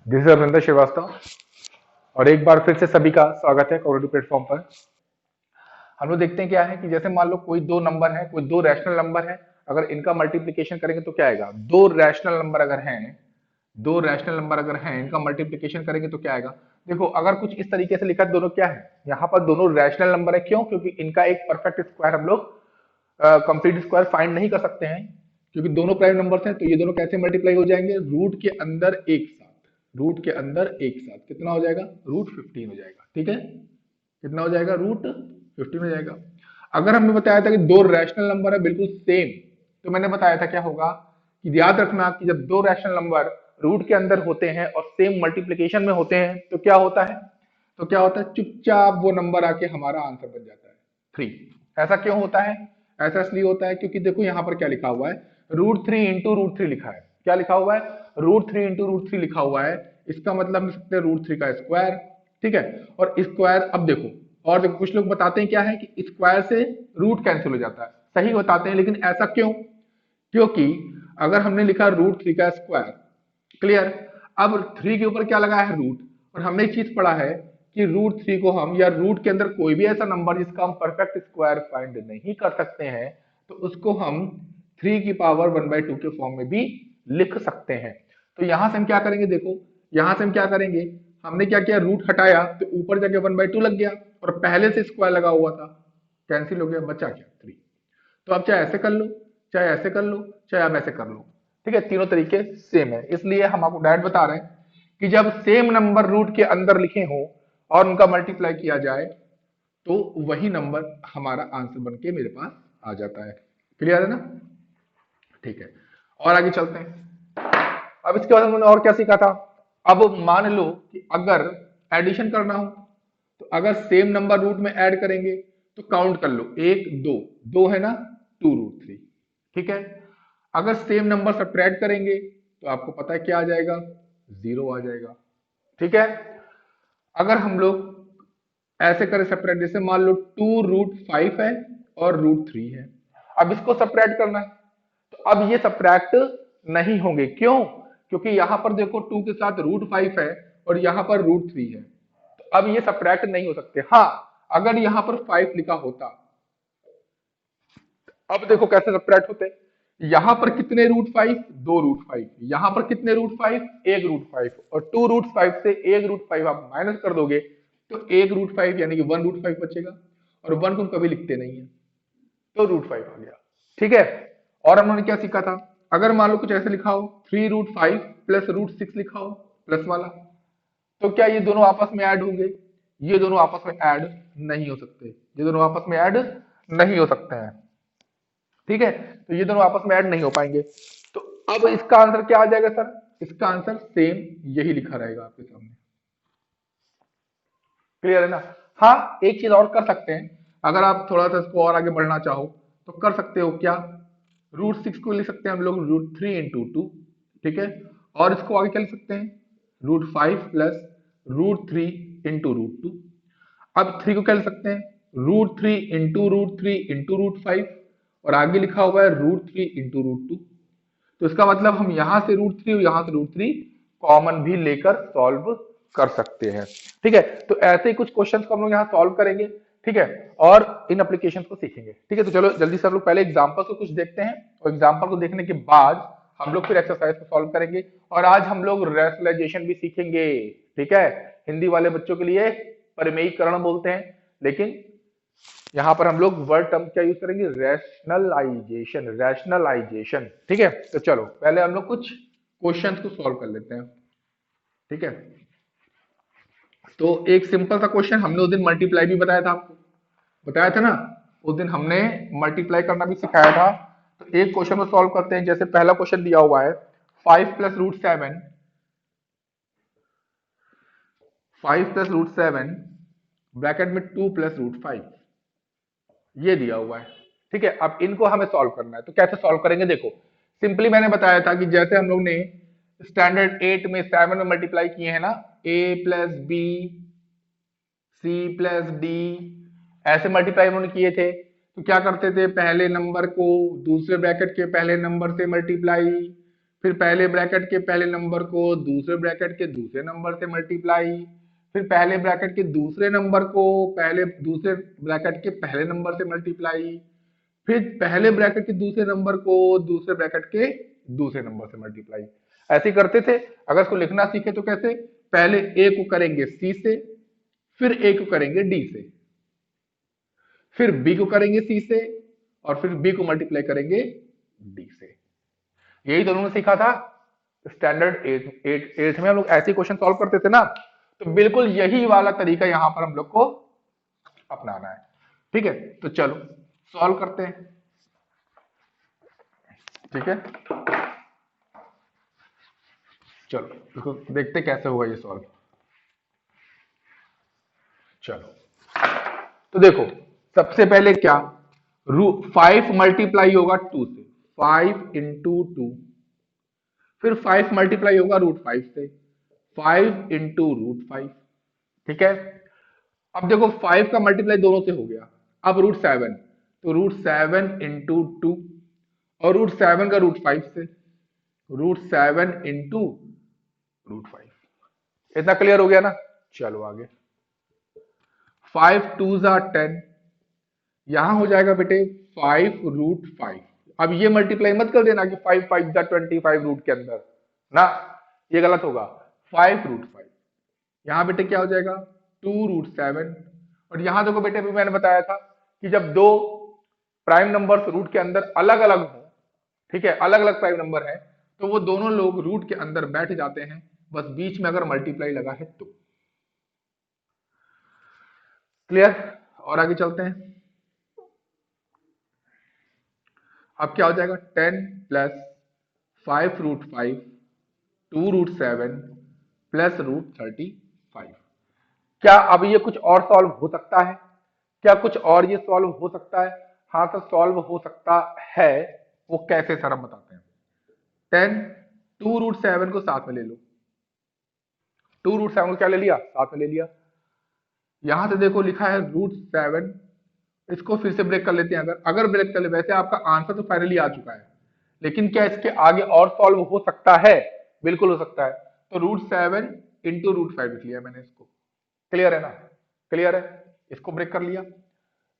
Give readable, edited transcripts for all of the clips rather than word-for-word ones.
This is Amarinder Srivastava और एक बार फिर से सभी का स्वागत है कॉग्निटिव प्लेटफॉर्म पर। हम लोग देखते हैं क्या है कि जैसे मान लो कोई दो नंबर है, कोई दो रैशनल नंबर है। अगर इनका मल्टीप्लिकेशन करेंगे तो क्या आएगा? दो रैशनल नंबर अगर हैं, दो रैशनल नंबर अगर हैं, इनका मल्टीप्लिकेशन करेंगे तो क्या आएगा? देखो, अगर कुछ इस तरीके से लिखा है, दोनों क्या है, यहाँ पर दोनों रैशनल नंबर है। क्यों? क्योंकि इनका एक परफेक्ट स्क्वायर हम लोग कंप्लीट स्क्वायर फाइंड नहीं कर सकते हैं, क्योंकि दोनों प्राइम नंबर्स हैं। तो ये दोनों कैसे मल्टीप्लाई हो जाएंगे? रूट के अंदर एक साथ, रूट के अंदर एक साथ कितना हो जाएगा? रूट 15 हो जाएगा। ठीक है, कितना हो जाएगा? रूट 15 हो जाएगा। अगर हमने बताया था कि दो रैशनल नंबर है बिल्कुल सेम, तो मैंने बताया था क्या होगा कि याद रखना कि जब दो रैशनल नंबर रूट के अंदर होते हैं और सेम मल्टीप्लिकेशन में होते हैं तो क्या होता है? तो क्या होता है, चुपचाप वो नंबर आके हमारा आंसर बन जाता है 3। ऐसा क्यों होता है? ऐसा इसलिए होता है क्योंकि देखो यहाँ पर क्या लिखा हुआ है, रूट 3 इंटू रूट 3 लिखा है। क्या लिखा हुआ है? रूट 3 इंटू रूट 3 लिखा हुआ है। इसका मतलब लिख सकते हैं रूट 3 का स्क्वायर। ठीक है, और स्क्वायर, अब देखो, और देखो कुछ लोग बताते हैं क्या है कि स्क्वायर से रूट कैंसिल हो जाता है। सही बताते हैं, लेकिन ऐसा क्यों? क्योंकि अगर हमने लिखा रूट 3 का स्क्वायर, क्लियर, अब 3 के ऊपर क्या लगा है? रूट। और हमने एक चीज पढ़ा है कि रूट 3 को हम, या रूट के अंदर कोई भी ऐसा नंबर जिसका हम परफेक्ट स्क्वायर फाइंड नहीं कर सकते हैं, तो उसको हम 3 की पावर 1/2 के फॉर्म में भी लिख सकते हैं। तो यहां से हम क्या करेंगे? देखो, यहां से हम क्या करेंगे, हमने क्या किया, रूट हटाया तो ऊपर जाके 1/2 लग गया, और पहले से स्क्वायर लगा हुआ था, कैंसिल हो गया, बचा क्या? 3। तो आप चाहे ऐसे कर लो, चाहे ऐसे कर लो, चाहे आप ऐसे कर लो। ठीक है, तीनों तरीके सेम है, इसलिए हम आपको डायरेक्ट बता रहे हैं कि जब सेम नंबर रूट के अंदर लिखे हो और उनका मल्टीप्लाई किया जाए तो वही नंबर हमारा आंसर बन के मेरे पास आ जाता है। क्लियर है ना? ठीक है, और आगे चलते हैं। अब इसके बाद हमने और क्या सीखा था? अब मान लो कि अगर एडिशन करना हो, तो अगर सेम नंबर रूट में ऐड करेंगे तो काउंट कर लो, एक दो, दो है ना, 2√3। ठीक है, अगर सेम नंबर सब्ट्रैक्ट करेंगे तो आपको पता है क्या आ जाएगा? 0 आ जाएगा। ठीक है, अगर हम लोग ऐसे करें सेपरेट, जैसे मान लो 2√5 है और रूट 3 है, अब इसको सेपरेट करना है, तो अब ये सब्ट्रैक्ट नहीं होंगे। क्यों? क्योंकि यहां पर देखो 2 के साथ रूट 5 है और यहां पर रूट 3 है, तो अब ये सब्ट्रैक्ट नहीं हो सकते। हाँ, अगर यहां पर 5 लिखा होता, अब देखो कैसे सब्ट्रैक्ट होते। यहां पर कितने रूट 5? 2√5। यहां पर कितने रूट 5? एक रूट 5, और 2√5 से एक रूट 5 आप माइनस कर दोगे तो एक रूट 5 यानी कि 1√5 बचेगा, और 1 को हम कभी लिखते नहीं है, तो रूट 5 आ गया। ठीक है, और हमने क्या सीखा था? अगर मान लो कुछ ऐसे लिखा हो, 3√5 प्लस रूट 6 लिखा हो, प्लस वाला, तो क्या ये दोनों आपस में ऐड होंगे? ये दोनों आपस में ऐड नहीं हो सकते, ये दोनों आपस में ऐड नहीं हो सकते हैं। ठीक है, तो ये दोनों आपस में ऐड नहीं हो पाएंगे। तो अब इसका आंसर क्या आ जाएगा सर? इसका आंसर सेम यही लिखा रहेगा आपके सामने। क्लियर है ना? हाँ, एक चीज और कर सकते हैं, अगर आप थोड़ा सा इसको और आगे बढ़ना चाहो तो कर सकते हो। क्या? रूट 6 को लिख सकते हैं हम लोग रूट 3 इंटू 2। ठीक है, और इसको आगे क्या लिख सकते हैं? Root 5 plus root 3 into root 2। अब 3 को क्या लिख सकते हैं? Root 3 into root 3 into root 5, और आगे लिखा हुआ है रूट 3 इंटू रूट 2। तो इसका मतलब हम यहां से रूट 3 और यहां से रूट 3 कॉमन भी लेकर सॉल्व कर सकते हैं। ठीक है, तो ऐसे ही कुछ क्वेश्चंस को हम लोग यहाँ सॉल्व करेंगे। ठीक है, और इन एप्लीकेशन को सीखेंगे। ठीक है, तो चलो जल्दी से हम लोग पहले एग्जाम्पल को कुछ देखते हैं, और एग्जाम्पल को देखने के बाद हम लोग फिर एक्सरसाइज को सॉल्व करेंगे। और आज हम लोग रैशनलाइजेशन भी सीखेंगे। ठीक है, हिंदी वाले बच्चों के लिए परिमेयीकरण बोलते हैं, लेकिन यहां पर हम लोग वर्ड टर्म क्या यूज करेंगे? Rationalization, rationalization. ठीक है, तो चलो पहले हम लोग कुछ क्वेश्चंस को सॉल्व कर लेते हैं। ठीक है, तो एक सिंपल सा क्वेश्चन, हमने उस दिन मल्टीप्लाई भी बताया था आपको, बताया था ना, उस दिन हमने मल्टीप्लाई करना भी सिखाया था। तो एक क्वेश्चन को सॉल्व करते हैं। जैसे पहला क्वेश्चन दिया हुआ है, 5 + रूट 7, 5 + रूट 7 ब्रैकेट में 2 + रूट 5, ये दिया हुआ है। ठीक है, अब इनको हमें सॉल्व करना है, तो कैसे सॉल्व करेंगे? देखो, सिंपली मैंने बताया था कि जैसे हम लोग ने स्टैंडर्ड 8 में 7 में मल्टीप्लाई किए हैं ना, A + B C + D, ऐसे मल्टीप्लाई उन्होंने किए थे। तो क्या करते थे, पहले नंबर को दूसरे ब्रैकेट के पहले नंबर से मल्टीप्लाई, फिर पहले ब्रैकेट के पहले नंबर को दूसरे ब्रैकेट के दूसरे नंबर से मल्टीप्लाई, फिर पहले ब्रैकेट के दूसरे नंबर को पहले दूसरे ब्रैकेट के पहले नंबर से मल्टीप्लाई, फिर पहले ब्रैकेट के दूसरे नंबर को दूसरे ब्रैकेट के दूसरे नंबर से मल्टीप्लाई। ऐसे ही करते थे। अगर इसको लिखना सीखे तो कैसे, पहले ए को करेंगे सी से, फिर ए को करेंगे डी से, फिर बी को करेंगे सी से, और फिर बी को मल्टीप्लाई करेंगे डी से। यही तो उन्होंने सीखा था स्टैंडर्ड एट में। हम लोग ऐसे क्वेश्चन सॉल्व करते थे ना, तो बिल्कुल यही वाला तरीका यहां पर हम लोग को अपनाना है। ठीक है, तो चलो सॉल्व करते हैं। ठीक है, चलो इसको देखते कैसे होगा ये सॉल्व। चलो तो देखो, सबसे पहले क्या, रूट 5 मल्टीप्लाई होगा 2 से, 5 इंटू 2, फिर 5 मल्टीप्लाई होगा रूट 5 से, 5 इंटू रूट 5। ठीक है, अब देखो 5 का मल्टीप्लाई दोनों से हो गया, अब रूट 7, तो रूट 7 इंटू 2, और रूट 7 का रूट 5 से, रूट 7 इंटू रूट 5। इतना क्लियर हो गया ना। चलो आगे, 5 2 जा 10, यहां हो जाएगा बेटे 5 रूट 5। अब ये मल्टीप्लाई मत कर देना कि 5 5 जा 25 रूट के अंदर ना, ये गलत होगा। 5 रूट 5, यहां बेटे क्या हो जाएगा 2 रूट 7। और यहां देखो बेटे, अभी मैंने बताया था कि जब दो प्राइम नंबर्स रूट के अंदर अलग अलग हो, ठीक है, अलग अलग प्राइम नंबर है, तो वो दोनों लोग रूट के अंदर बैठ जाते हैं, बस बीच में अगर मल्टीप्लाई लगा है तो। क्लियर, और आगे चलते हैं। अब क्या हो जाएगा 10 plus 5 root 5, 2 root 7 plus root 35। क्या अब ये कुछ और सॉल्व हो सकता है? क्या कुछ और ये सॉल्व हो सकता है? हाँ सर सॉल्व हो सकता है। वो कैसे सर हम बताते हैं। 10 2 रूट 7 को साथ में ले लो, 2 रूट 7 को क्या ले लिया, साथ में ले लिया। यहां से देखो लिखा है रूट 7, इसको फिर से ब्रेक कर लेते हैं। अगर अगर ब्रेक कर ले, वैसे आपका आंसर तो फाइनली आ चुका है, लेकिन क्या इसके आगे और सॉल्व हो सकता है? बिल्कुल हो सकता है। तो रूट 7 इंटू रूट 5 लिख लिया मैंने इसको। क्लियर है ना, क्लियर है। इसको ब्रेक कर लिया,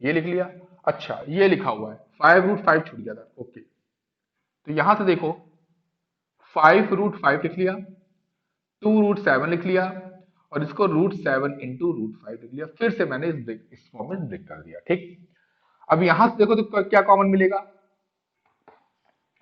ये लिख लिया। अच्छा ये लिखा हुआ है 5 रूट 5 छूट गया था, ओके। तो यहां से देखो 5 रूट 5 लिख लिया, 2 रूट 7 लिख लिया, और इसको रूट 7 इंटू रूट 5 लिख लिया। फिर से मैंने इस फॉर्म में ब्रेक कर दिया। ठीक, अब यहां से देखो तो क्या कॉमन मिलेगा,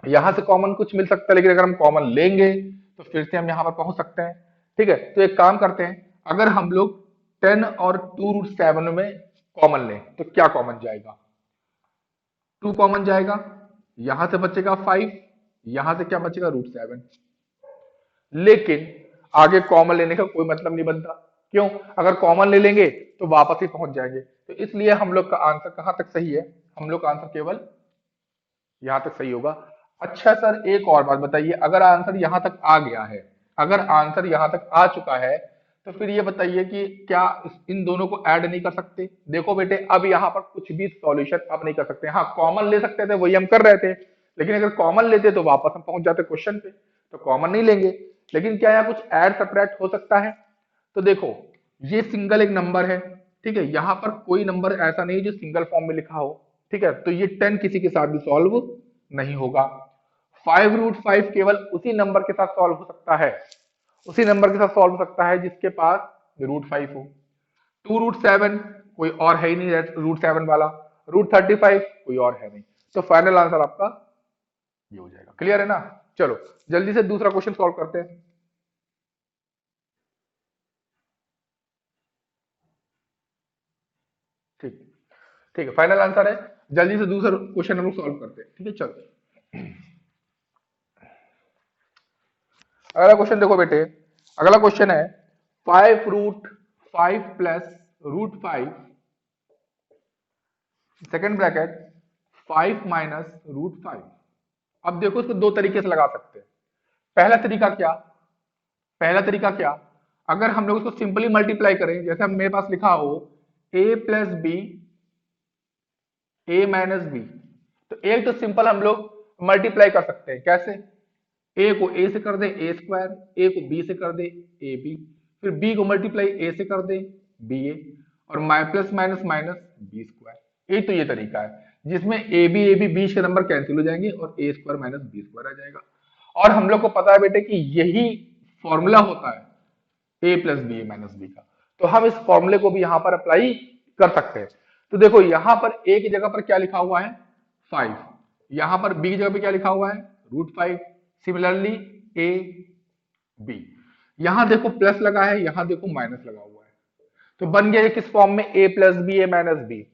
यहां से कॉमन कुछ मिल सकता है, लेकिन अगर हम कॉमन लेंगे तो फिर से हम यहां पर पहुंच सकते हैं। ठीक है, तो एक काम करते हैं, अगर हम लोग 10 और 2 रूट 7 में कॉमन लें तो क्या कॉमन जाएगा, 2 कॉमन जाएगा, यहां से बचेगा 5, यहां से क्या बचेगा रूट 7। लेकिन आगे कॉमन लेने का कोई मतलब नहीं बनता। क्यों, अगर कॉमन ले लेंगे तो वापस ही पहुंच जाएंगे। तो इसलिए हम लोग का आंसर कहां तक सही है, हम लोग का आंसर केवल यहां तक सही होगा। अच्छा सर एक और बात बताइए, अगर आंसर यहां तक आ गया है, अगर आंसर यहां तक आ चुका है, तो फिर ये बताइए कि क्या इन दोनों को ऐड नहीं कर सकते? देखो बेटे, अब यहां पर कुछ भी सॉल्यूशन अब नहीं कर सकते। हाँ कॉमन ले सकते थे, वही हम कर रहे थे, लेकिन अगर कॉमन लेते तो वापस हम पहुंच जाते क्वेश्चन पे। तो कॉमन नहीं लेंगे, लेकिन क्या यहाँ कुछ ऐड सपरेट हो सकता है? तो देखो ये सिंगल एक नंबर है, ठीक है, यहाँ पर कोई नंबर ऐसा नहीं जो सिंगल फॉर्म में लिखा हो। ठीक है, तो ये 10 किसी के साथ भी सॉल्व नहीं होगा। 5 रूट 5 केवल उसी नंबर के साथ सॉल्व हो सकता है, उसी नंबर के साथ सॉल्व हो सकता है जिसके पास रूट 5 हो। 2 रूट 7 कोई और है ही नहीं रूट 7 वाला, रूट 35 कोई और है नहीं। तो फाइनल आंसर आपका ये हो जाएगा। क्लियर है ना। चलो जल्दी से दूसरा क्वेश्चन सॉल्व करते हैं। ठीक, ठीक है, फाइनल आंसर है। जल्दी से दूसरा क्वेश्चन हम लोग सॉल्व करते हैं। ठीक है, चलो अगला क्वेश्चन देखो बेटे, अगला क्वेश्चन है 5 root 5 plus root 5, second bracket 5 minus root 5। अब देखो इसको दो तरीके से लगा सकते हैं। पहला तरीका क्या, पहला तरीका क्या, अगर हम लोग इसको सिंपली मल्टीप्लाई करें, जैसे मेरे पास लिखा हो a plus B, a minus B, तो एक तो सिंपल हम लोग मल्टीप्लाई कर सकते हैं। कैसे, ए को ए से कर दे ए स्क्वायर, ए को बी से कर दे ए बी, फिर बी को मल्टीप्लाई ए से कर दे बी ए, और plus minus minus B square. तो ये तरीका है जिसमें ए बी बीच के नंबर कैंसिल हो जाएंगे और ए स्क्वायर माइनस बी स्क्वायर आ जाएगा। और हम लोग को पता है बेटे कि यही फॉर्मूला होता है A plus B A minus B का, तो हम इस फॉर्मूले को भी यहां पर अप्लाई कर सकते हैं। तो देखो यहां पर ए की जगह पर क्या लिखा हुआ है 5, यहां पर बी की जगह पर क्या लिखा हुआ है √5। सिमिलरली ए बी, यहां देखो प्लस लगा है, यहां देखो माइनस लगा हुआ है, तो बन गया किस फॉर्म में A plus B A minus B.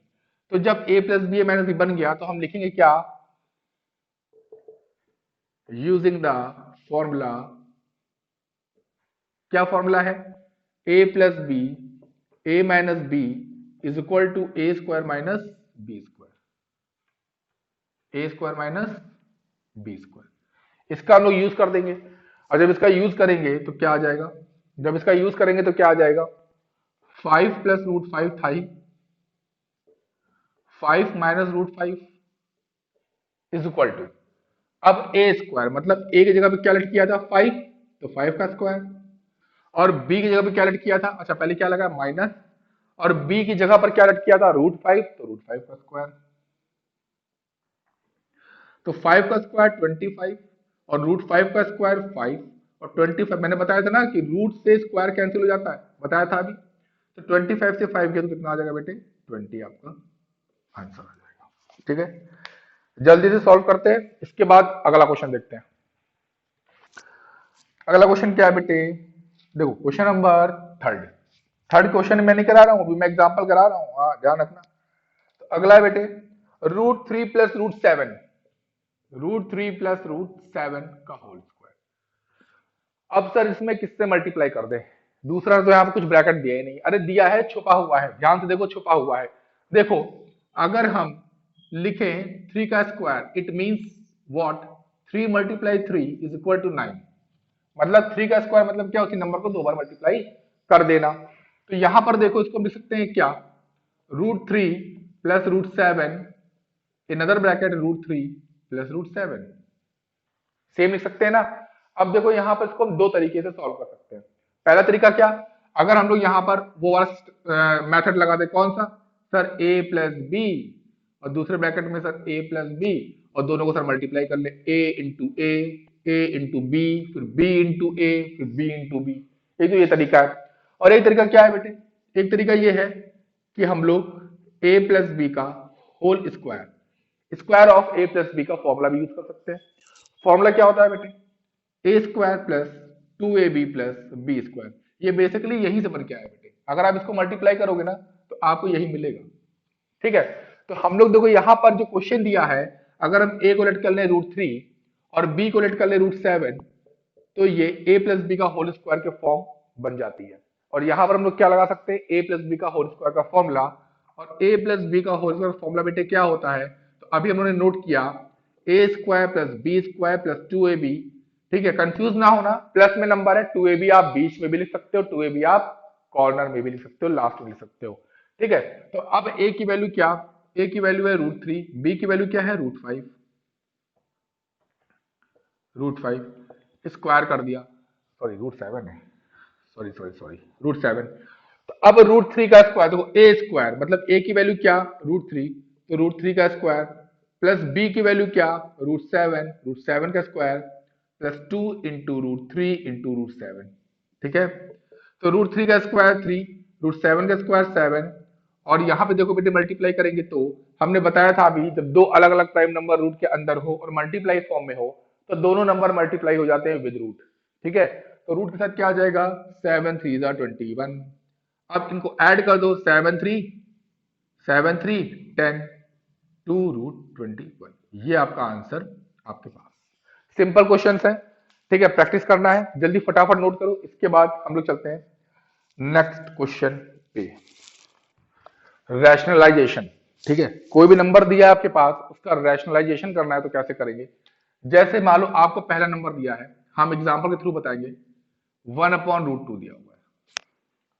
तो जब A plus B A minus B बन गया तो हम लिखेंगे क्या, यूजिंग द फॉर्मूला, क्या फॉर्मूला है A plus B A minus B is equal to A square minus B square, A square minus B square. इसका हम लोग यूज कर देंगे, और जब इसका यूज करेंगे तो क्या आ जाएगा, जब इसका यूज करेंगे तो क्या आ जाएगा 5 प्लस √5 था ही, 5 माइनस √5 इज इक्वल टू, अब ए स्क्वायर मतलब ए की जगह पे क्या लेट किया था 5, तो 5 का स्क्वायर, और बी की जगह पे क्या लेट किया था, अच्छा पहले क्या लगा माइनस, और बी की जगह पर क्या लेट किया था √5, तो √5 का स्क्वायर, तो 5 का स्क्वायर 25 और √5 का स्क्वायर 5 और 25, मैंने बताया था ना कि रूट से स्क्वायर कैंसिल हो जाता है, बताया था अभी। तो 25 से 5 के तो कितना आ जाएगा बेटे 20 आपका आंसर आ जाएगा। ठीक है, जल्दी से सॉल्व करते हैं, इसके बाद अगला क्वेश्चन देखते हैं। अगला क्वेश्चन क्या है बेटे, देखो क्वेश्चन नंबर थर्ड क्वेश्चन मैं नहीं करा रहा हूं, अभी मैं एग्जांपल करा रहा हूं, हाँ ध्यान रखना। तो अगला है बेटे √3 प्लस √7, √3 प्लस √7 का होल स्क्वायर। अब सर इसमें किससे मल्टीप्लाई कर दे, दूसरा तो यहाँ पे कुछ ब्रैकेट दिया ही नहीं, अरे दिया है छुपा हुआ है, ध्यान से देखो छुपा हुआ है। देखो अगर हम लिखें 3 का square it means what 3 multiply 3 is equal to 9, मतलब 3 का स्क्वायर मतलब क्या, उसी नंबर को 2 बार मल्टीप्लाई कर देना। तो यहां पर देखो इसको हम लिख सकते हैं क्या √3 plus √7 in other bracket √3 plus √7, same लिख सकते हैं ना। अब देखो यहां पर इसको हम दो तरीके से सॉल्व कर सकते हैं। पहला तरीका क्या, अगर हम लोग यहां पर वो वाला मेथड लगा दे, कौन सा सर a प्लस बी, और दूसरे ब्रैकेट में सर a प्लस बी, और दोनों को सर मल्टीप्लाई कर ले a इंटू बी, फिर b इंटू ए, फिर b इंटू बी। एक तो ये तरीका है, और एक तरीका क्या है बेटे, एक तरीका ये है कि हम लोग a प्लस बी का whole square, square of a plus B का फॉर्मूला भी यूज कर सकते हैं। फॉर्मूला क्या होता है बेटे A square plus 2ab plus B square, ये बेसिकली यहीं से बन के आया बेटे, अगर आप इसको मल्टीप्लाई करोगे ना तो आपको यही मिलेगा। ठीक है, तो हम लोग देखो यहाँ पर जो क्वेश्चन दिया है, अगर हम a को लेट कर ले √3 और b को लेट कर ले √7, तो ये a प्लस बी का होल स्क्वायर के फॉर्म बन जाती है। और यहाँ पर हम लोग क्या लगा सकते हैं a प्लस बी का होल स्क्वायर का फॉर्मूला, और a प्लस बी का होल स्क्वायर फॉर्मूला बेटे क्या होता है, तो अभी हमने नोट किया a square plus B square plus 2ab। ठीक है, कंफ्यूज ना होना, प्लस में नंबर है, 2ab आप बीच में भी लिख सकते हो, 2ab आप कॉर्नर में भी लिख सकते हो, लास्ट में लिख सकते हो। ठीक है, तो अब a की वैल्यू क्या, a की वैल्यू है √3, b की वैल्यू क्या है √5, स्क्वायर कर दिया, सॉरी √7 है, सॉरी √7। तो अब √3 का स्क्वायर, देखो a स्क्वायर मतलब a की वैल्यू क्या √3, तो √3 का स्क्वायर प्लस b की वैल्यू क्या √7 का स्क्वायर प्लस 2 इंटू √3 इंटू √7। ठीक है, तो √3 का स्क्वायर 3, √7 का स्क्वायर 7, और यहाँ पे देखो बेटे मल्टीप्लाई करेंगे तो हमने बताया था अभी, जब दो अलग अलग प्राइम नंबर रूट के अंदर हो और मल्टीप्लाई फॉर्म में हो तो दोनों नंबर मल्टीप्लाई हो जाते हैं विद रूट। ठीक है, तो रूट के साथ क्या आ जाएगा 7 3 21। अब इनको ऐड कर दो 7 3 10 2 √21, ये आपका आंसर आपके पास। सिंपल क्वेश्चन है, ठीक है, प्रैक्टिस करना है, जल्दी फटाफट नोट करो, इसके बाद हम लोग चलते हैं नेक्स्ट क्वेश्चन पे, रैशनलाइजेशन। ठीक है, कोई भी नंबर दिया है आपके पास, उसका रैशनलाइजेशन करना है तो कैसे करेंगे, जैसे मान लो आपको पहला नंबर दिया है, हम एग्जांपल के थ्रू बताएंगे 1/√2 दिया हुआ है।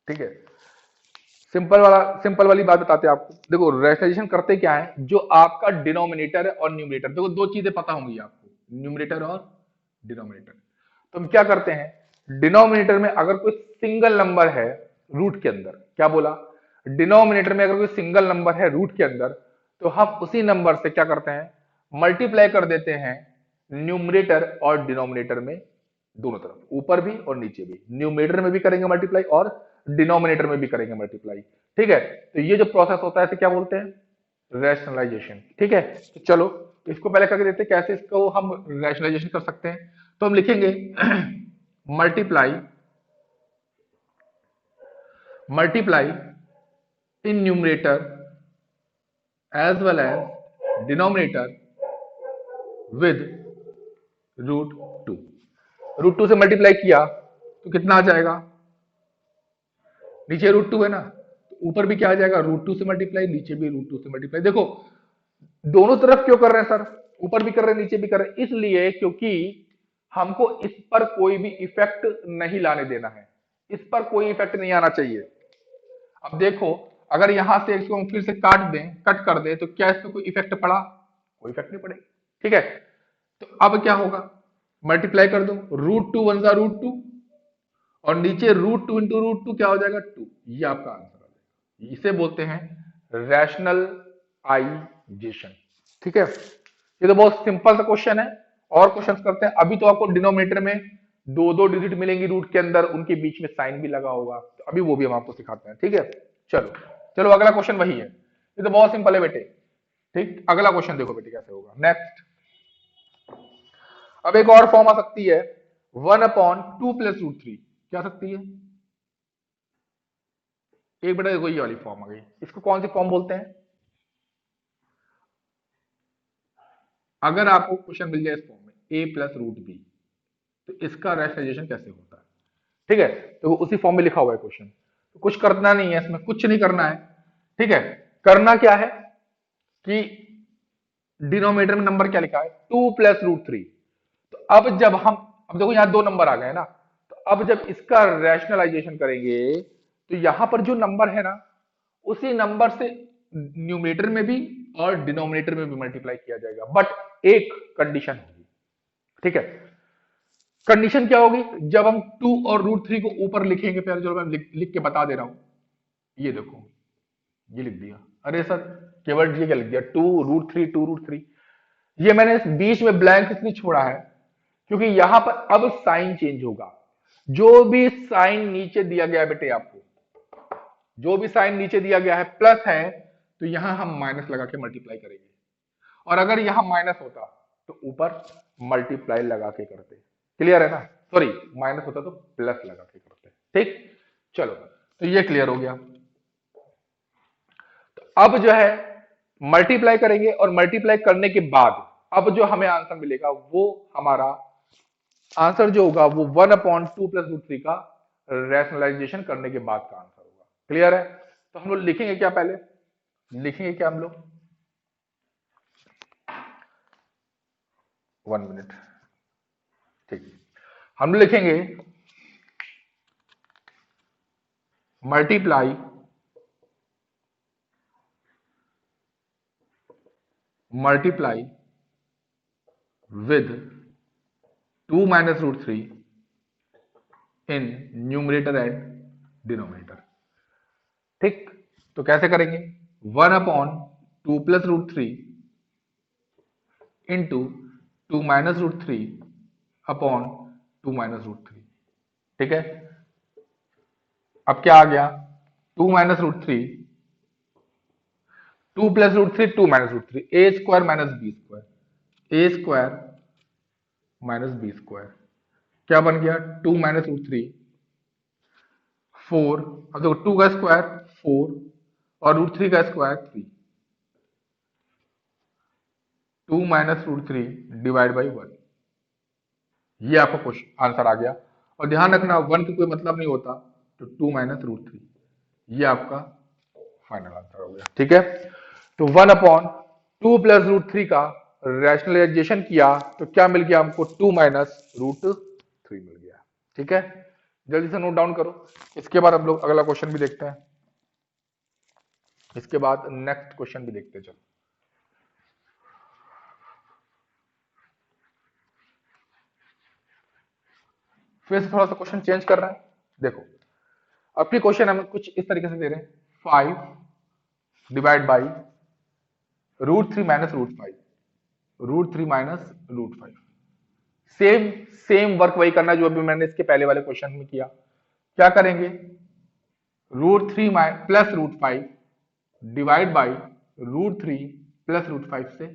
ठीक है, सिंपल वाली बात बताते हैं आपको। देखो रैशनलाइजेशन करते क्या है, जो आपका डिनोमिनेटर है और न्यूमरेटर, देखो दो चीजें पता होंगी आपको, न्यूमरेटर और डिनोमिनेटर। तो हम क्या करते हैं, डिनोमिनेटर में अगर कोई सिंगल नंबर है रूट के अंदर, क्या बोला, डिनोमिनेटर में अगर कोई सिंगल नंबर है रूट के अंदर, तो हम उसी नंबर से क्या करते हैं, मल्टीप्लाई कर देते हैं न्यूमरेटर और डिनोमिनेटर में, दोनों तरफ, ऊपर भी और नीचे भी, न्यूमरेटर में भी करेंगे मल्टीप्लाई और डिनोमिनेटर में भी करेंगे मल्टीप्लाई। ठीक है, तो ये जो प्रोसेस होता है इसे क्या बोलते हैं, रैशनलाइजेशन। ठीक है, तो चलो इसको पहले करके देखते हैं कैसे इसको हम रैशनलाइजेशन कर सकते हैं। तो हम लिखेंगे multiply multiply in numerator as well as denominator with root two. Root two से मल्टीप्लाई किया तो कितना आ जाएगा, नीचे रूट टू है ना, तो ऊपर भी क्या आ जाएगा, रूट टू से मल्टीप्लाई, नीचे भी रूट टू से मल्टीप्लाई। देखो दोनों तरफ क्यों कर रहे हैं सर, ऊपर भी कर रहे हैं नीचे भी कर रहे हैं, इसलिए क्योंकि हमको इस पर कोई भी इफेक्ट नहीं लाने देना है, इस पर कोई इफेक्ट नहीं आना चाहिए। अब देखो अगर यहां से इसको हम फिर से काट दें, कट कर दें, तो क्या इस पर कोई इफेक्ट पड़ा, कोई इफेक्ट नहीं पड़ेगा। ठीक है, तो अब क्या होगा, मल्टीप्लाई कर दो, रूट टू वन जा रूट टू, और नीचे root two into root two क्या हो जाएगा, टू। ये आपका आंसर आ जाएगा, इसे बोलते हैं रैशनलाइजेशन। ठीक है, ये तो बहुत सिंपल सा क्वेश्चन है। और क्वेश्चन करते हैं। अभी तो आपको डिनोमिनेटर में दो दो डिजिट मिलेंगी रूट के अंदर, उनके बीच में साइन भी लगा होगा, तो अभी वो भी हम आपको सिखाते हैं। ठीक है, चलो चलो अगला क्वेश्चन वही है, ये तो बहुत सिंपल है बेटे। ठीक, अगला क्वेश्चन देखो बेटे कैसे होगा, नेक्स्ट। अब एक और फॉर्म आ सकती है, 1/2 प्लस रूट थ्री, क्या सकती है, एक बेटा देखो ये वाली फॉर्म आ गई, इसको कौन सी फॉर्म बोलते हैं, अगर आपको क्वेश्चन मिल जाए इस फॉर्म में ए प्लस रूट बी, तो इसका रैशनलाइजेशन कैसे होता है। ठीक है, तो वो उसी फॉर्म में लिखा हुआ है क्वेश्चन, तो कुछ करना नहीं है इसमें, कुछ नहीं करना है। ठीक है, करना क्या है कि डिनोमिनेटर में नंबर क्या लिखा है, 2 प्लस रूट थ्री। तो अब देखो यहां दो नंबर आ गए ना, तो अब जब इसका रैशनलाइजेशन करेंगे तो यहां पर जो नंबर है ना, उसी नंबर से न्यूमरेटर में भी और डिनोमिनेटर में भी मल्टीप्लाई किया जाएगा, बट एक कंडीशन होगी। ठीक है, कंडीशन क्या होगी, जब हम 2 और रूट थ्री को ऊपर लिखेंगे, पहले जो मैं लिख के बता दे रहा हूं, ये देखो ये लिख दिया, अरे सर केवल ये क्या लिख दिया, टू रूट थ्री। ये मैंने इस बीच में ब्लैंक इसलिए छोड़ा है क्योंकि यहां पर अब साइन चेंज होगा। जो भी साइन नीचे दिया गया है बेटे आपको, जो भी साइन नीचे दिया गया है प्लस है, तो यहां हम माइनस लगा के मल्टीप्लाई करेंगे, और अगर यहां माइनस होता तो ऊपर मल्टीप्लाई लगा के करते। क्लियर है ना, सॉरी माइनस होता तो प्लस लगा के करते। ठीक, चलो तो ये क्लियर हो गया। अब जो है मल्टीप्लाई करेंगे, और मल्टीप्लाई करने के बाद अब जो हमें आंसर मिलेगा, वो हमारा आंसर जो होगा वो 1/2 प्लस रूट थ्री का रैशनलाइजेशन करने के बाद का आंसर होगा। क्लियर है, तो हम लोग लिखेंगे क्या, पहले लिखेंगे क्या हम लोग, 1 मिनट। ठीक, हम लिखेंगे multiply multiply with 2 minus root three in numerator and denominator. ठीक, तो कैसे करेंगे, 1/2 plus root three into 2 minus root three upon 2 minus root three. ठीक है, अब क्या आ गया, 2 minus root three, 2 plus root three, 2 minus root three, A square minus B square, A square minus B square, क्या बन गया, 2 माइनस रूट थ्री 4, अब देखो 2 का स्क्वायर 4 और रूट थ्री का square 3, 2 minus root three divide by 1, ये आपका क्वेश्चन आंसर आ गया। और ध्यान रखना 1 का कोई मतलब नहीं होता, तो 2 माइनस रूट थ्री, ये आपका फाइनल आंसर हो गया। ठीक है, तो 1/2 प्लस रूट थ्री का रैशनलाइजेशन किया तो क्या मिल गया हमको, 2 माइनस रूट थ्री मिल गया। ठीक है, जल्दी से नोट डाउन करो। इसके बाद हम लोग अगला क्वेश्चन भी देखते हैं, इसके बाद नेक्स्ट क्वेश्चन भी देखते हैं। चलो, फिर से थोड़ा सा क्वेश्चन चेंज कर रहे हैं। देखो अब की क्वेश्चन हमें कुछ इस तरीके से दे रहे हैं, 5 divide by √3 minus √5 same same work वही करना है जो अभी मैंने इसके पहले वाले क्वेश्चन में किया। क्या करेंगे, √3 प्लस √5 डिवाइड बाई √3 प्लस √5 से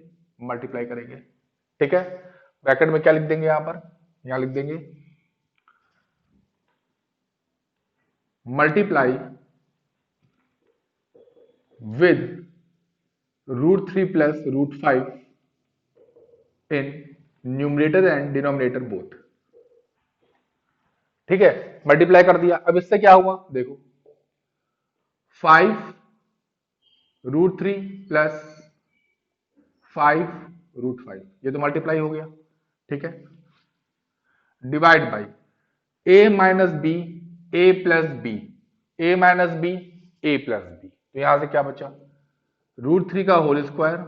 मल्टीप्लाई करेंगे। ठीक है, ब्रैकेट में क्या लिख देंगे, यहां पर यहां लिख देंगे multiply with √3 plus √5 in numerator and denominator both. ठीक है, मल्टीप्लाई कर दिया। अब इससे क्या हुआ, देखो 5 √3 प्लस 5 √5, ये तो मल्टीप्लाई हो गया। ठीक है, divide by a minus b a plus B, A minus b a plus B, तो यहां से क्या बचा, √3 का होल स्क्वायर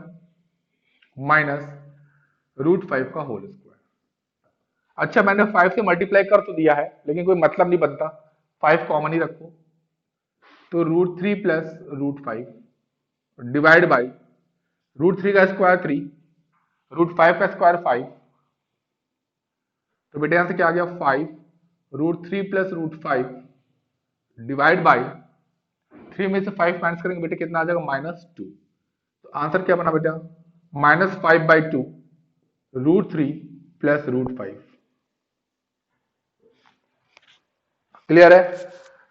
माइनस √5 का होल स्क्वायर। अच्छा मैंने 5 से मल्टीप्लाई कर तो दिया है लेकिन कोई मतलब नहीं बनता, 5 कॉमन ही रखो, तो √3 प्लस √5 डिवाइड बाई √3 का स्क्वायर 3, √5 का स्क्वायर 5, तो बेटे यहां से क्या आ गया 5 √3 प्लस √5 डिवाइड बाई 3 में से 5 माइनस करेंगे बेटे कितना आ जाएगा -2। तो आंसर क्या बना बेटा, -5/2 √3 प्लस √5। क्लियर है,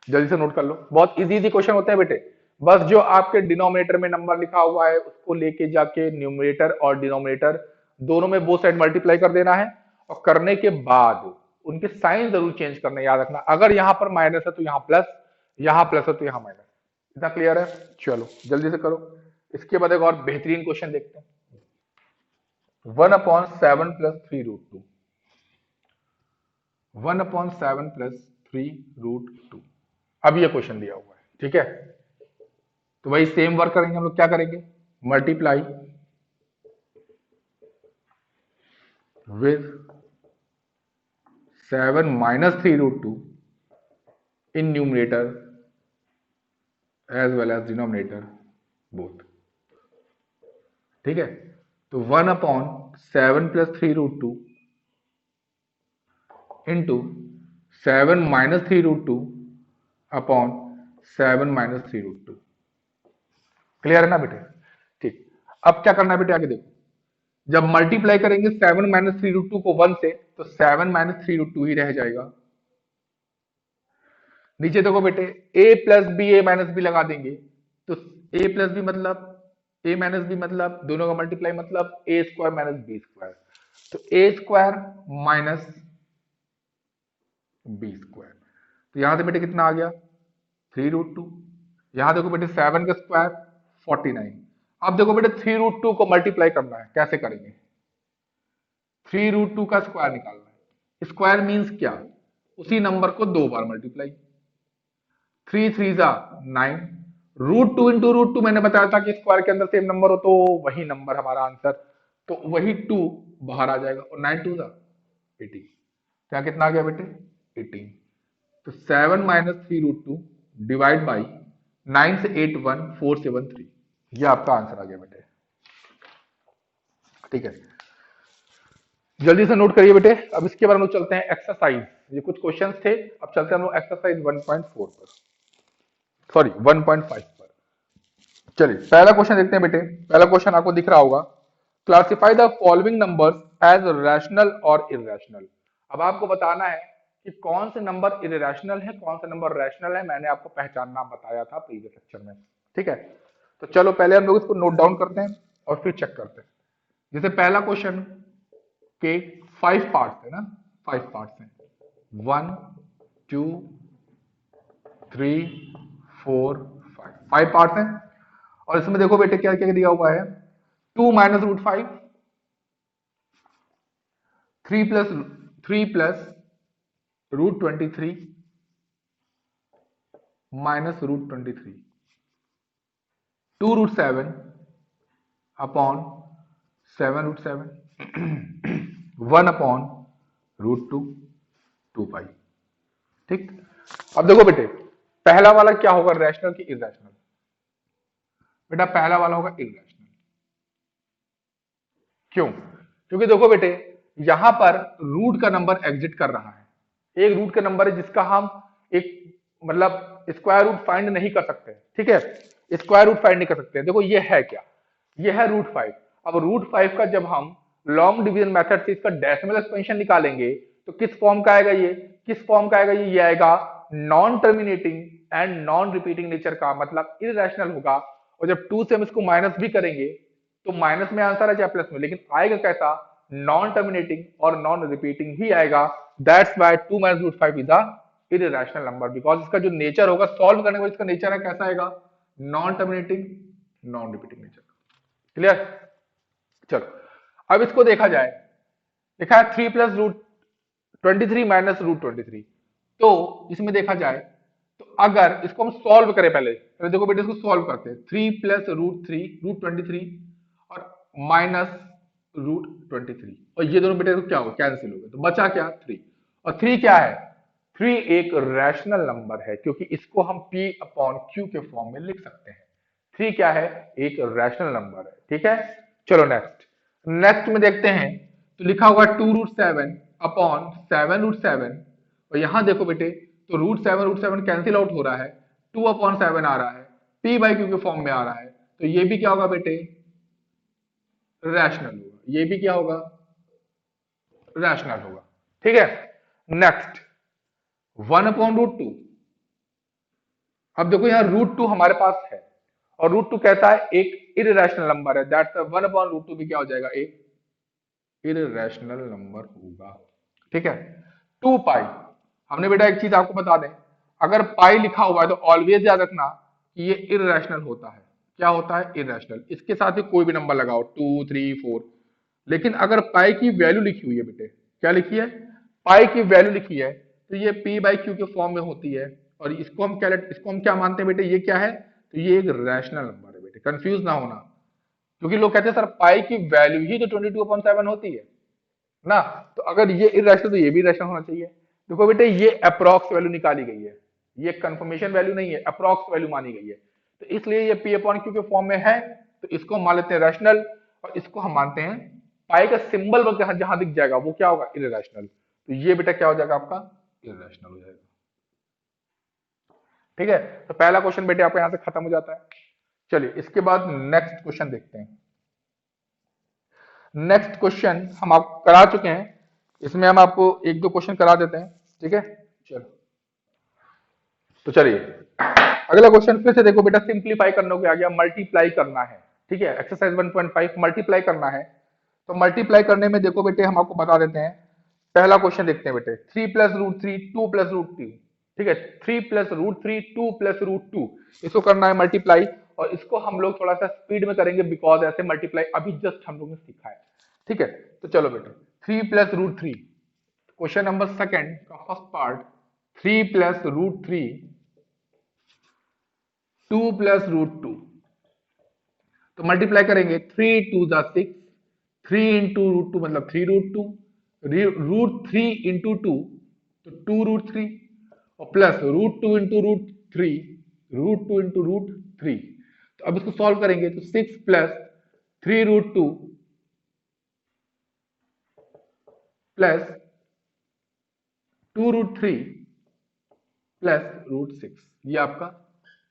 जल्दी से नोट कर लो, बहुत इजी इजी क्वेश्चन होते हैं बेटे। बस जो आपके डिनोमिनेटर में नंबर लिखा हुआ है उसको लेके जाके न्यूमरेटर और डिनोमिनेटर दोनों में बोथ साइड मल्टीप्लाई कर देना है, और करने के बाद उनके साइन जरूर चेंज करना, याद रखना अगर यहां पर माइनस है तो यहां प्लस, यहां प्लस है तो यहां माइनस। इतना क्लियर है, चलो जल्दी से करो। इसके बाद एक और बेहतरीन क्वेश्चन देखते हैं, 1/7 प्लस 3√2, 1/7 प्लस 3√2। अब ये क्वेश्चन दिया हुआ है। ठीक है, तो वही सेम वर्क करेंगे हम लोग, क्या करेंगे, multiply with 7 minus 3√2 in numerator as well as denominator both. ठीक है, तो 1/7 plus 3√2 into 7 minus 3√2 upon 7 minus 3√2। Clear है ना बेटे, ठीक। अब क्या करना है बेटे, आगे देखो, जब मल्टीप्लाई करेंगे 7 माइनस 3√2 को 1 से, तो 7 माइनस 3√2 ही रह जाएगा। नीचे देखो बेटे, a plus B A minus b लगा देंगे, तो a प्लस बी मतलब a माइनस बी मतलब दोनों का मल्टीप्लाई मतलब a square minus B square, तो a square minus B square, तो यहां से बेटे कितना आ गया 3√2। यहां देखो बेटे 7 का स्क्वायर 49। अब देखो बेटे 3√2 को मल्टीप्लाई करना है, कैसे करेंगे, 3√2 का स्क्वायर निकालना है। स्क्वायर मींस क्या, उसी नंबर को 2 बार मल्टीप्लाई, 3 3 जा 9, √2 इंटू √2 मैंने बताया था कि स्क्वायर के अंदर सेम नंबर हो तो वही नंबर हमारा आंसर, तो वही 2 बाहर आ जाएगा, और 9 2 जा 18, क्या कितना आ गया बेटे 18। तो 7 माइनस 3√2 डिवाइड बाई 9 से 8 1 4 7 3, ये आपका आंसर आ गया बेटे। ठीक है, जल्दी से नोट करिए बेटे। अब इसके बाद हम लोग चलते हैं एक्सरसाइज, ये कुछ क्वेश्चंस थे, अब चलते हैं हम लोग एक्सरसाइज 1.4 पर, सॉरी 1.5 पर। चलिए पहला क्वेश्चन देखते हैं बेटे। पहला क्वेश्चन आपको दिख रहा होगा, classify the following numbers as rational और इरेशनल। अब आपको बताना है कि कौन से नंबर इरेशनल है, कौन सा नंबर रैशनल है, मैंने आपको पहचानना बताया था प्रीवियस लेक्चर में। ठीक है, तो चलो पहले हम लोग इसको नोट डाउन करते हैं और फिर चेक करते हैं। जैसे पहला क्वेश्चन के 5 पार्ट्स है ना, 5 पार्ट्स हैं, 1 2 3 4 5 पार्ट्स हैं। और इसमें देखो बेटे क्या क्या दिया हुआ है, 2 minus √5, 3 plus √23 minus √23, 2√7 upon 7√7, 1 upon √2 2 पाई। ठीक। अब देखो बेटे, पहला वाला क्या होगा, रैशनल की इरेशनल? बेटा पहला वाला होगा इरेशनल। क्यों? क्योंकि देखो बेटे, यहां पर रूट का नंबर एग्जिट कर रहा है, एक रूट का नंबर है जिसका हम एक मतलब स्क्वायर रूट फाइंड नहीं कर सकते, ठीक है, स्क्वायर रूट फाइंड नहीं कर सकते। देखो ये है क्या, ये है रूट 5। अब रूट 5 का जब हम लॉन्ग डिवीजन मेथड से इसका डेसिमल एक्सपेंशन निकालेंगे तो किस फॉर्म का आएगा ये, किस फॉर्म का आएगा ये आएगा non terminating and non repeating nature का, मतलब इरेशनल होगा। और जब 2 से हम इसको माइनस भी करेंगे तो माइनस में आंसर है चाहे प्लस में, लेकिन आएगा कैसा, नॉन टर्मिनेटिंग और नॉन रिपीटिंग ही आएगा। That's why 2 minus root 5 is a irrational number, because इसका जो नेचर होगा सॉल्व करने के बाद इसका नेचर है कैसा आएगा, non terminating non repeating nature. Clear? चलो अब इसको देखा जाए, देखा है 3 + √23 माइनस √23। तो इसमें देखा जाए तो अगर इसको हम सॉल्व करें, पहले देखो बेटे इसको सॉल्व करते हैं, 3 + √3 √23 और -√23, और ये दोनों बेटे क्या हो कैंसिल हो गए, तो बचा क्या 3। और 3 क्या है, 3 एक रैशनल नंबर है क्योंकि इसको हम P/Q के फॉर्म में लिख सकते हैं। 3 क्या है, एक रैशनल नंबर है, ठीक है। चलो नेक्स्ट, नेक्स्ट में देखते हैं, तो लिखा हुआ 2√7/7 और यहां देखो बेटे, तो √7 कैंसिल आउट हो रहा है, 2/7 आ रहा है, P/Q के फॉर्म में आ रहा है, तो ये भी क्या होगा बेटे, रैशनल होगा, ये भी क्या होगा, रैशनल होगा, ठीक है। नेक्स्ट 1/√2। अब देखो यहाँ √2 हमारे पास है और √2 कहता है एक इरेशनल नंबर है, दैट्स 1/√2 भी क्या हो जाएगा, एक इरेशनल नंबर होगा, ठीक है। 2 पाई, हमने बेटा एक चीज आपको बता दें, अगर पाई लिखा हुआ है तो ऑलवेज याद रखना कि ये इरेशनल होता है। क्या होता है, इरेशनल। इसके साथ ही कोई भी नंबर लगाओ 2 3 4, लेकिन अगर पाई की वैल्यू लिखी हुई है बेटे, क्या लिखी है, पाई की वैल्यू लिखी है, तो ये P/Q के फॉर्म में होती है। और इसको हम क्या मानते हैं बेटे, ये क्या है, तो ये एक रैशनल नंबर है बेटे, कंफ्यूज ना होना। क्योंकि लोग कहते हैं सर पाई की वैल्यू ही तो 22/7 होती है ना, तो अगर ये इरेशनल तो ये भी इरेशनल होना चाहिए। देखो बेटे ये अप्रॉक्स वैल्यू निकाली गई है, ये कंफर्मेशन वैल्यू नहीं है, अप्रॉक्स वैल्यू मानी गई है, तो इसलिए ये P/Q के फॉर्म में है, तो इसको हम मान लेते हैं रैशनल, और इसको हम मानते हैं पाई का सिंबल जहां जहां दिख जाएगा वो क्या होगा, इरेशनल। तो ये बेटा क्या हो जाएगा आपका, इरेशनल हो जाएगा, ठीक है। तो पहला क्वेश्चन बेटे आपका यहां से खत्म हो जाता है। चलिए इसके बाद नेक्स्ट क्वेश्चन देखते हैं। नेक्स्ट क्वेश्चन हम आप करा चुके हैं, इसमें हम आपको एक दो क्वेश्चन करा देते हैं, ठीक है। चलो तो चलिए अगला क्वेश्चन फिर से देखो बेटा, सिंप्लीफाई करने को आ गया, मल्टीप्लाई करना है, ठीक है। एक्सरसाइज 1.5 मल्टीप्लाई करना है, तो मल्टीप्लाई करने में देखो बेटे हम आपको बता देते हैं। पहला क्वेश्चन देखते हैं बेटे, 3 + √3 2 + √2, ठीक है। 3 + √3 2 + √2, इसको करना है मल्टीप्लाई, और इसको हम लोग थोड़ा सा स्पीड में करेंगे बिकॉज ऐसे मल्टीप्लाई अभी जस्ट हम लोग ने सीखा है, ठीक है। तो चलो बेटे 3 + √3, क्वेश्चन नंबर सेकंड का फर्स्ट पार्ट, 3 + √3 2 + √2, तो मल्टीप्लाई करेंगे, 3 2 = 6, 3 × √2 मतलब 3 √2, √3 × 2 तो 2 √3, और प्लस √2 × √3 √2 × √3। तो अब इसको सॉल्व करेंगे तो 6 + 3 √2 प्लस 2 √3 प्लस √6, ये आपका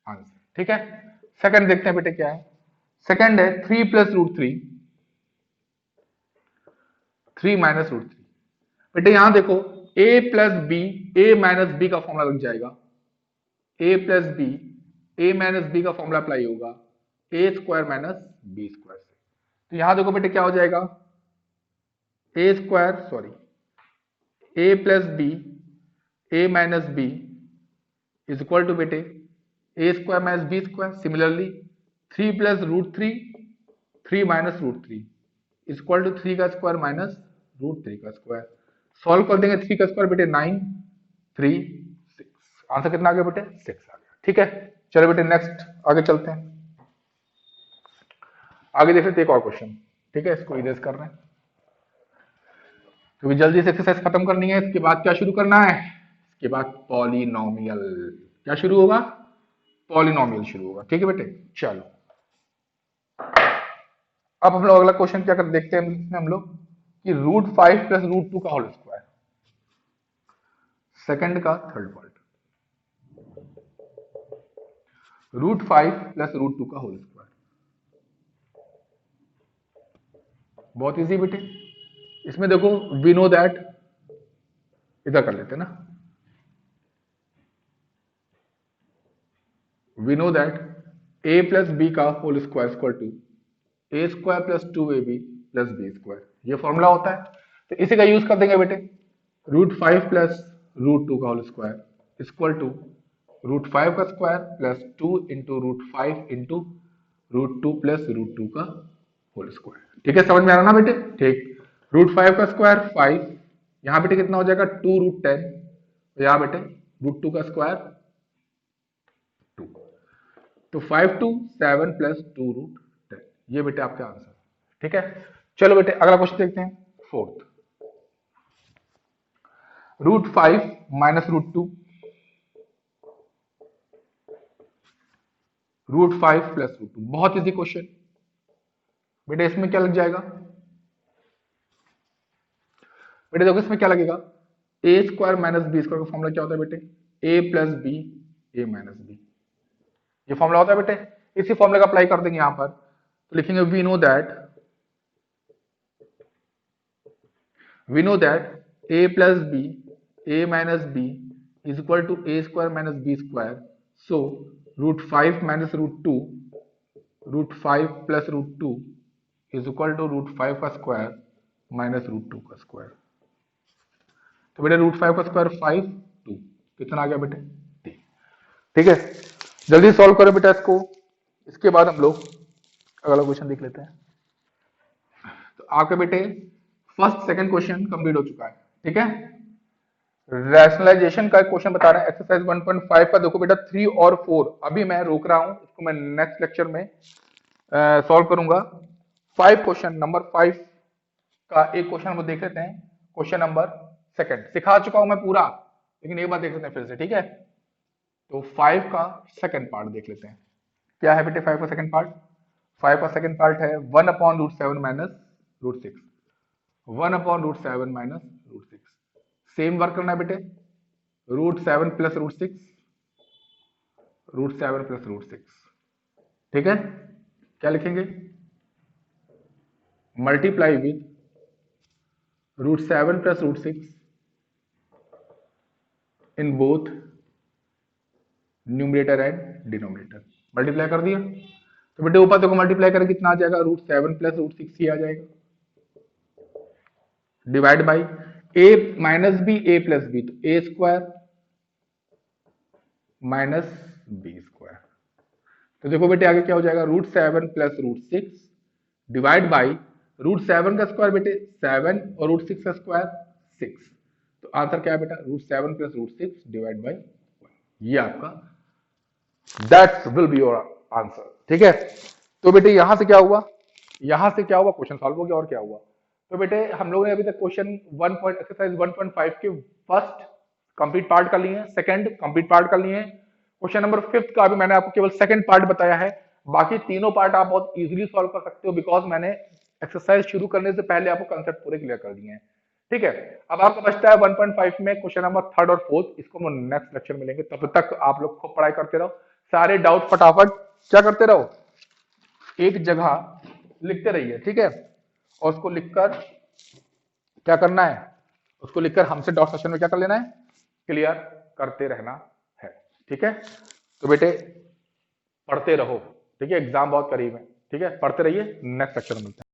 आंसर, ठीक है। सेकंड देखते हैं बेटे क्या है, सेकंड है 3 + √3 3 - √3। बेटे यहां देखो a + b, a - b का फॉर्मूला लग जाएगा, a + b, a - b का फॉर्मूला अप्लाई होगा a² - b² से। तो यहां देखो बेटे क्या हो जाएगा, a + b, a - b is equal to बेटे a² - b²। Similarly 3 + √3 3 - √3 is equal to 3 का स्क्वायर माइनस √3 का स्क्वायर। सॉल्व कर देंगे, 3 का स्क्वायर बेटे 9 3 6, आंसर कितना आ गया बेटे 6 आ गया, ठीक है। चलो बेटे नेक्स्ट आगे चलते हैं, आगे देख लेते हैं एक और क्वेश्चन, ठीक है। इसको इरेज कर रहे हैं क्योंकि जल्दी से एक्सरसाइज खत्म करनी है, इसके बाद क्या शुरू करना है, के बाद पॉलिनोमियल, क्या शुरू होगा, पॉलिनोमियल शुरू होगा। ठीक है बेटे, चलो अब हम लोग अगला क्वेश्चन क्या कर देखते हैं इसमें हम लोग कि √5 प्लस √2 का होल स्क्वायर, सेकंड का थर्ड पार्ट, √5 प्लस √2 का होल स्क्वायर। बहुत इजी बेटे, इसमें देखो वी नो दैट, इधर कर लेते हैं ना, we know that a plus B का whole square equal to a square plus 2ab plus B square, ये फॉर्मूला होता है। तो इसी का यूज कर देंगे बेटे, √5 प्लस √2 का होल स्क्वायर इक्वल टू √5 का square plus 2 into √5 into √2 plus √2 का होल स्क्वायर। ठीक है, समझ में आ रहा ना बेटे? ठीक, √5 का स्क्वायर 5, यहाँ बेटे कितना हो जाएगा 2√10, तो यहाँ बेटे √2 का स्क्वायर 2, तो 5 to 7 प्लस 2√10, ये बेटे आपका आंसर। ठीक है, चलो बेटे अगला क्वेश्चन देखते हैं, फोर्थ, √5 माइनस √2, √5 प्लस √2, बहुत इजी क्वेश्चन बेटे। इसमें क्या लग जाएगा बेटे, देखो इसमें क्या लगेगा, a square minus B square का फॉर्मूला क्या होता है बेटे, a plus B a minus b, ये फॉर्मूला होता है बेटे। इसी फॉर्मूले का अप्लाई कर देंगे यहां पर, तो लिखेंगे we know that a plus B a minus B is equal to a square minus B square, so √5 minus √2, √5 plus √2 is equal to √5 का स्क्वायर माइनस √2 का स्क्वायर। तो बेटे √5 का स्क्वायर 5, 2, कितना आ गया बेटे 3। ठीक है, जल्दी सॉल्व करो बेटा इसको, इसके बाद हम लोग अगला क्वेश्चन देख लेते हैं। तो आपके बेटे फर्स्ट सेकंड क्वेश्चन कंप्लीट हो चुका है। ठीक है, रैशनलाइजेशन का क्वेश्चन बता रहे हैं, एक्सरसाइज 1.5 का देखो बेटा 3 और 4 अभी मैं रोक रहा हूं, इसको मैं नेक्स्ट लेक्चर में सॉल्व करूंगा। 5 क्वेश्चन, नंबर 5 का एक क्वेश्चन हम देख लेते हैं, क्वेश्चन नंबर सेकंड, सिखा चुका हूं मैं पूरा, लेकिन एक बार देख लेते हैं फिर से। ठीक है, तो 5 का सेकंड पार्ट देख लेते हैं, क्या है बेटे 5 का सेकंड पार्ट, 5 का सेकंड पार्ट है 1/√7 माइनस √6, 1/√7 माइनस √6, सेम वर्क करना है बेटे, √7 प्लस √6, √7 प्लस √6। ठीक है, क्या लिखेंगे, multiply with √7 plus √6 in both numerator and denominator, multiply कर दिया, तो बेटे ऊपर देखो मल्टीप्लाई करें कितना आ जाएगा, √7 प्लस √6 ही आ जाएगा, divide by a minus B a plus B, तो a square minus B square, तो देखो बेटे आगे क्या हो जाएगा, √7 प्लस √6 डिवाइड बाई √7 का स्क्वायर बेटे 7 और √6 का स्क्वायर 6, तो आंसर क्या है बेटा, √7 प्लस √6 डिवाइड बाई 1, ये आपका that will be your answer. ठीक है, तो बेटे यहां से क्या हुआ, यहां से क्या हुआ, क्वेश्चन सॉल्व हो गया, और क्या हुआ, तो बेटे हम लोगों ने अभी तक क्वेश्चन एक्सरसाइज 1.5 के फर्स्ट कंप्लीट पार्ट कर लिए हैं, सेकंड कंप्लीट पार्ट कर लिए हैं, क्वेश्चन नंबर 5 का अभी मैंने आपको केवल सेकंड पार्ट बताया है, बाकी तीनों पार्ट आप बहुत इजीली सॉल्व कर सकते हो, बिकॉज मैंने एक्सरसाइज शुरू करने से पहले आपको कंसेप्ट पूरे क्लियर कर दिए हैं। ठीक है, अब आपका बचता है 1.5 में क्वेश्चन नंबर थर्ड और फोर्थ, इसको हम नेक्स्ट लेक्चर मिलेंगे, तब तक आप लोग खूब पढ़ाई करते रहो, सारे डाउट फटाफट क्या करते रहो, एक जगह लिखते रहिए। ठीक है, और उसको लिखकर क्या करना है, उसको लिखकर हमसे डॉट सेशन में क्या कर लेना है, क्लियर करते रहना है। ठीक है, तो बेटे पढ़ते रहो, ठीक है, एग्जाम बहुत करीब है, ठीक है, पढ़ते रहिए, नेक्स्ट सेक्शन में मिलते हैं।